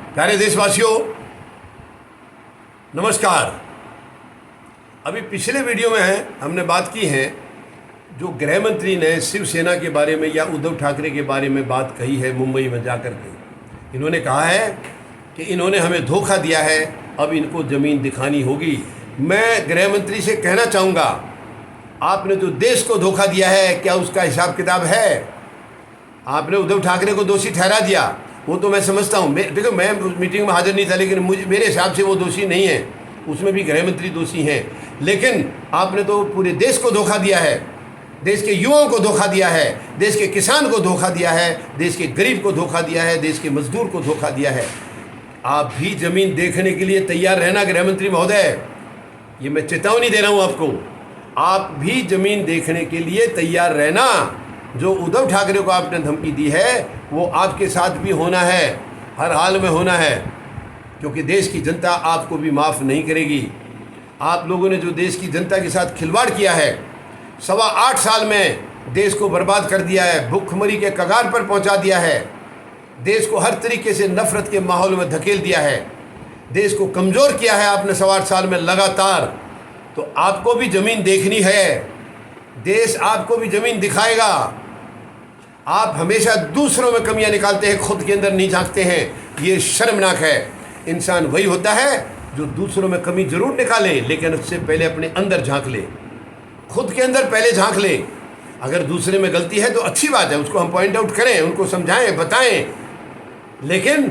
प्यारे देशवासियों, नमस्कार। अभी पिछले वीडियो में हमने बात की है जो गृह मंत्री ने शिवसेना के बारे में या उद्धव ठाकरे के बारे में बात कही है मुंबई में जाकर के। इन्होंने कहा है कि इन्होंने हमें धोखा दिया है, अब इनको ज़मीन दिखानी होगी। मैं गृह मंत्री से कहना चाहूँगा, आपने जो देश को धोखा दिया है, क्या उसका हिसाब किताब है? आपने उद्धव ठाकरे को दोषी ठहरा दिया, वो तो मैं समझता हूँ। देखो, मैं उस मीटिंग में हाजिर नहीं था, लेकिन मेरे हिसाब से वो दोषी नहीं है, उसमें भी गृह मंत्री दोषी हैं। लेकिन आपने तो पूरे देश को धोखा दिया है, देश के युवाओं को धोखा दिया है, देश के किसान को धोखा दिया है, देश के गरीब को धोखा दिया है, देश के मजदूर को धोखा दिया है। आप भी ज़मीन देखने के लिए तैयार रहना गृह मंत्री महोदय, ये मैं चेतावनी दे रहा हूँ आपको। आप भी ज़मीन देखने के लिए तैयार रहना। जो उद्धव ठाकरे को आपने धमकी दी है वो आपके साथ भी होना है, हर हाल में होना है, क्योंकि देश की जनता आपको भी माफ़ नहीं करेगी। आप लोगों ने जो देश की जनता के साथ खिलवाड़ किया है, 8.25 साल में देश को बर्बाद कर दिया है, भूखमरी के कगार पर पहुंचा दिया है, देश को हर तरीके से नफरत के माहौल में धकेल दिया है, देश को कमज़ोर किया है आपने 8.25 साल में लगातार। तो आपको भी ज़मीन देखनी है, देश आपको भी ज़मीन दिखाएगा। आप हमेशा दूसरों में कमियां निकालते हैं, खुद के अंदर नहीं झांकते हैं, ये शर्मनाक है। इंसान वही होता है जो दूसरों में कमी ज़रूर निकाले, लेकिन उससे पहले अपने अंदर झांक ले, खुद के अंदर पहले झांक ले। अगर दूसरे में गलती है तो अच्छी बात है, उसको हम पॉइंट आउट करें, उनको समझाएं, बताएं, लेकिन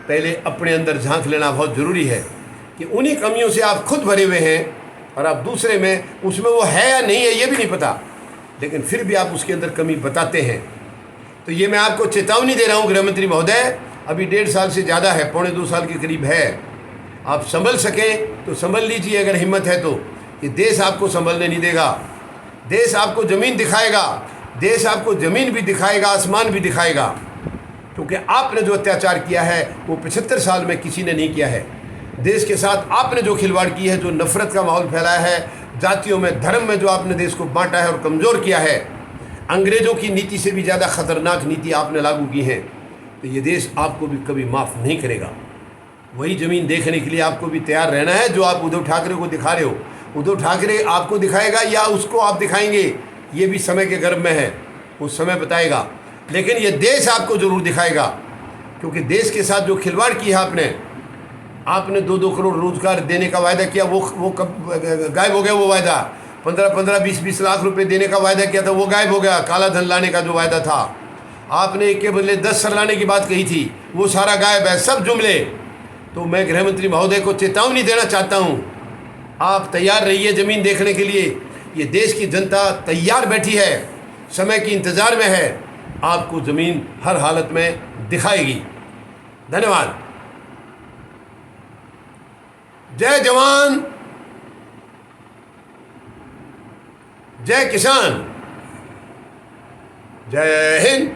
पहले अपने अंदर झांक लेना बहुत ज़रूरी है कि उन्हीं कमियों से आप खुद भरे हुए हैं और आप दूसरे में, उसमें वो है या नहीं है ये भी नहीं पता, लेकिन फिर भी आप उसके अंदर कमी बताते हैं। तो ये मैं आपको चेतावनी दे रहा हूँ गृह मंत्री महोदय, अभी 1.5 साल से ज़्यादा है, 1.25 साल के करीब है। आप संभल सकें तो संभल लीजिए, अगर हिम्मत है तो। कि देश आपको संभलने नहीं देगा, देश आपको ज़मीन दिखाएगा, देश आपको ज़मीन भी दिखाएगा, आसमान भी दिखाएगा, क्योंकि आपने जो अत्याचार किया है वो 75 साल में किसी ने नहीं किया है। देश के साथ आपने जो खिलवाड़ की है, जो नफ़रत का माहौल फैलाया है, जातियों में, धर्म में जो आपने देश को बांटा है और कमज़ोर किया है, अंग्रेज़ों की नीति से भी ज़्यादा ख़तरनाक नीति आपने लागू की है, तो ये देश आपको भी कभी माफ़ नहीं करेगा। वही ज़मीन देखने के लिए आपको भी तैयार रहना है जो आप उद्धव ठाकरे को दिखा रहे हो। उद्धव ठाकरे आपको दिखाएगा या उसको आप दिखाएंगे, ये भी समय के गर्भ में है, वो समय बताएगा। लेकिन ये देश आपको ज़रूर दिखाएगा, क्योंकि देश के साथ जो खिलवाड़ किया आपने 2-2 करोड़ रोज़गार देने का वायदा किया, वो कब गायब हो गया। वो वायदा 15-15, 20-20 लाख रुपए देने का वायदा किया था, वो गायब हो गया। काला धन लाने का जो वायदा था, आपने एक के बदले 10 सर लाने की बात कही थी, वो सारा गायब है, सब जुमले। तो मैं गृह मंत्री महोदय को चेतावनी देना चाहता हूँ, आप तैयार रहिए ज़मीन देखने के लिए। ये देश की जनता तैयार बैठी है, समय की इंतज़ार में है, आपको ज़मीन हर हालत में दिखाएगी। धन्यवाद। जय जवान, जय किसान, जय हिंद।